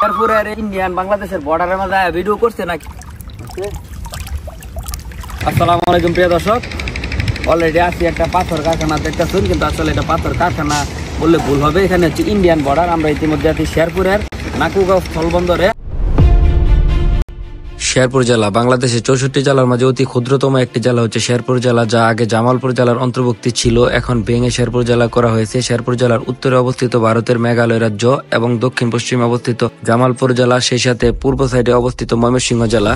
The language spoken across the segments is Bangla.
শেরপুরের ইন্ডিয়ান বাংলাদেশের বর্ডারের মাঝে ভিডিও করছে নাকি? আসসালামু আলাইকুম প্রিয় দর্শক, অলরেডি আছি একটা পাথর কারখানা দেখতেছেন, কিন্তু আসলে এটা পাথর কারখানা বললে ভুল হবে। এখানে হচ্ছে ইন্ডিয়ান বর্ডার। আমরা ইতিমধ্যে আছি শেরপুরের নাকুগাঁও স্থলবন্দরে। শেরপুর জেলা বাংলাদেশের 64 জেলার মাঝে অতি ক্ষুদ্রতম একটি জেলা হচ্ছে শেরপুর জেলা, যা আগে জামালপুর জেলার অন্তর্ভুক্তি ছিল, এখন ভেঙে শেরপুর জেলা করা হয়েছে। শেরপুর জেলার উত্তরে অবস্থিত ভারতের মেঘালয় রাজ্য এবং দক্ষিণ পশ্চিমে অবস্থিত জামালপুর জেলা, সেই সাথে পূর্ব সাইডে অবস্থিত ময়মনসিংহ জেলা।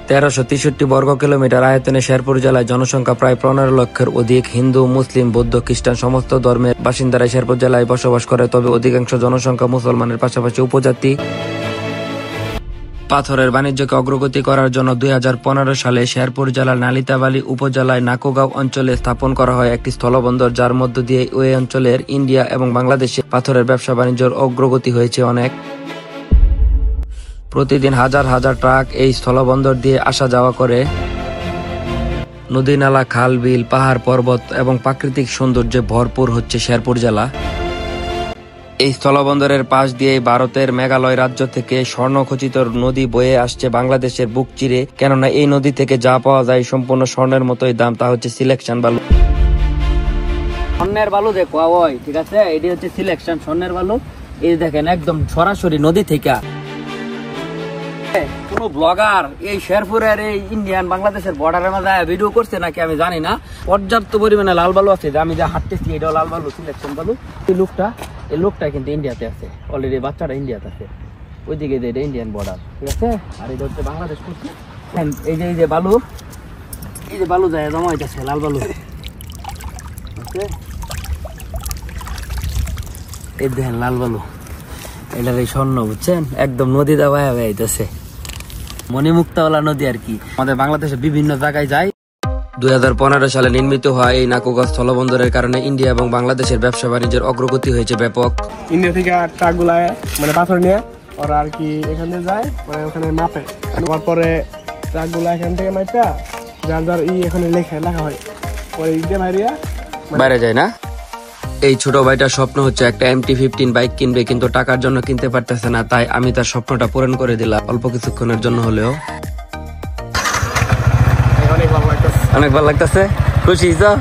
1363 বর্গ কিলোমিটার আয়তনে শেরপুর জেলায় জনসংখ্যা প্রায় 15 লক্ষের অধিক। হিন্দু, মুসলিম, বৌদ্ধ, খ্রিস্টান সমস্ত ধর্মের বাসিন্দারা শেরপুর জেলায় বসবাস করে, তবে অধিকাংশ জনসংখ্যা মুসলমানের পাশাপাশি উপজাতি। পাথরের বাণিজ্যকে অগ্রগতি করার জন্য 2015 সালে শেরপুর জেলার নালিতাবাড়ী উপজেলায় নাকুগাঁও অঞ্চলে স্থাপন করা হয় একটি স্থলবন্দর, যার মধ্য দিয়ে ওই অঞ্চলের ইন্ডিয়া এবং বাংলাদেশে পাথরের ব্যবসা বাণিজ্যের অগ্রগতি হয়েছে অনেক। প্রতিদিন হাজার হাজার ট্রাক এই স্থলবন্দর দিয়ে আসা যাওয়া করে। নদী, নালা, খাল, বিল, পাহাড়, পর্বত এবং প্রাকৃতিক সৌন্দর্যে ভরপুর হচ্ছে শেরপুর জেলা। এই স্থলবন্দরের পাশ দিয়ে ভারতের মেঘালয় রাজ্য থেকে স্বর্ণখচিত নদী বয়ে আসছে বাংলাদেশের বুক চিরে, কেননা এই নদী থেকে যা পাওয়া যায় সম্পূর্ণ স্বর্ণের মতোই দাম, তা হচ্ছে সিলেকশন বালু। স্বর্ণের বালু দেখো ওই, ঠিক আছে, এটি হচ্ছে সিলেকশন স্বর্ণের বালু। এই দেখেন একদম সরাসরি নদী থেকে। কোন ব্লগার এই শেরপুরের এই ইন্ডিয়ান বাংলাদেশের বর্ডারের মাঝে ভিডিও করছে নাকি আমি জানি না। পর্যাপ্ত পরিমাণে লাল বালু আছে, যে আমি যা হাঁটতেছি এটাও লাল বালু, সিলেকশন বালু। এই লোকটা কিন্তু ইন্ডিয়াতে আছে, অলরেডি বাচ্চাটা ইন্ডিয়াতে আছে, ওইদিকে এটা ইন্ডিয়ান বর্ডার, ঠিক আছে। আর এটা হচ্ছে বাংলাদেশ করছে। এই যে বালু, এই যে বালু যায় জমা হইতেছে, লাল বালু। এই দেখেন লাল বালু, এটার এই স্বর্ণ, বুঝছেন, একদম নদী দেওয়া হইতেছে, মণিমুক্তাওয়ালা নদী আর কি। আমাদের বাংলাদেশে বিভিন্ন জায়গায় যায়। 2015 সালে নির্মিত হয় এই নাকুগাঁও স্থলবন্দরের কারণে ইন্ডিয়া এবং বাংলাদেশের ব্যবসা বাণিজ্যের অগ্রগতি হয়েছে ব্যাপক। ইন্ডিয়া থেকে ট্রাক গুলায় মানে পাথর নিয়ে ওরা আর কি এখানে যায়, মানে ওখানে মাপে, তারপরে ট্রাক গুলা এখান থেকে মাইপা যার যার এখানে লেখা হয়, পরে ইন্ডিয়া বাইরে যায় না। এই ছোট ভাইটার স্বপ্ন হচ্ছে একটা MT-15 বাইক কিনবে, কিন্তু টাকার জন্য কিনতে পারতেছে না, তাই আমি তার স্বপ্নটা পূরণ করে দিলাম অল্প কিছুক্ষণের জন্য হলেও। অনেক ভালো লাগতেছে, খুশি তো?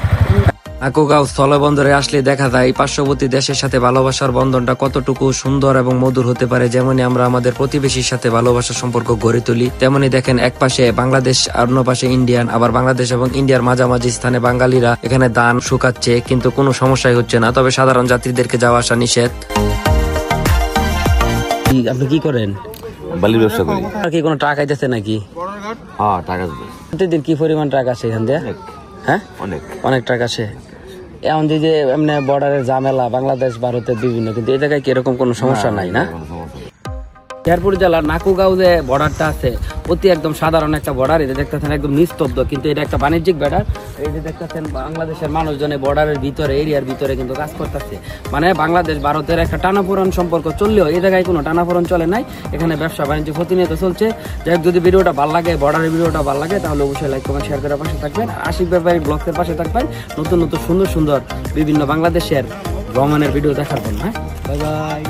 নাকুগাঁও স্থলবন্দরে আসলে দেখা যায় পার্শ্ববর্তী দেশের সাথে ভালোবাসার বন্ধনটা কতটুকু সুন্দর এবং মধুর হতে পারে। যেমনি আমরা আমাদের প্রতিবেশীর সাথে ভালোবাসার সম্পর্ক গড়ে তুলি, তেমনি দেখেন এক পাশে বাংলাদেশ আর অন্য পাশে ইন্ডিয়ান, আবার বাংলাদেশ এবং ইন্ডিয়ার মাঝামাঝি স্থানে বাঙালিরা এখানে ধান শুকাচ্ছে, কিন্তু কোনো সমস্যাই হচ্ছে না। তবে সাধারণ যাত্রীদেরকে যাওয়া আসা নিষেধ। আপনি কি করেন? বালির ব্যবসা করি। আর কি কোনো ট্রাক আইতেছে নাকি? হ্যাঁ, টাকা প্রতিদিন কি পরিমাণ ট্রাক আসে এখান দিয়ে? হ্যাঁ, অনেক ট্রাক আসে। এমন যে এমনি বর্ডারের ঝামেলা বাংলাদেশ ভারতের বিভিন্ন, কিন্তু এই জায়গায় কি এরকম কোনো সমস্যা নাই না? শেরপুর জেলার নাকুগাঁও যে বর্ডারটা আছে অতি একদম সাধারণ একটা বর্ডার। এটা দেখতেছেন একদম নিস্তব্ধ, কিন্তু এটা একটা বাণিজ্যিক বর্ডার। এই যে দেখতেছেন বাংলাদেশের মানুষজনে বর্ডারের ভিতরে, এরিয়ার ভিতরে কিন্তু কাজ করতেছে। মানে বাংলাদেশ ভারতের একটা টানাপোড়েন সম্পর্ক চললেও এই জায়গায় কোনো টানাপোড়েন চলে নাই। এখানে ব্যবসা বাণিজ্য প্রতিনিয়ত চলছে। যাই হোক, যদি ভিডিওটা ভালো লাগে, বর্ডারের ভিডিওটা ভালো লাগে, তাহলে অবশ্যই লাইক, কমেন্ট, শেয়ার করে পাশে থাকবেন। আর আশিক ব্যাপারী ব্লগসের পাশে থাকবেন নতুন নতুন সুন্দর সুন্দর বিভিন্ন বাংলাদেশের ভ্রমণের ভিডিও দেখার জন্য। Bye bye.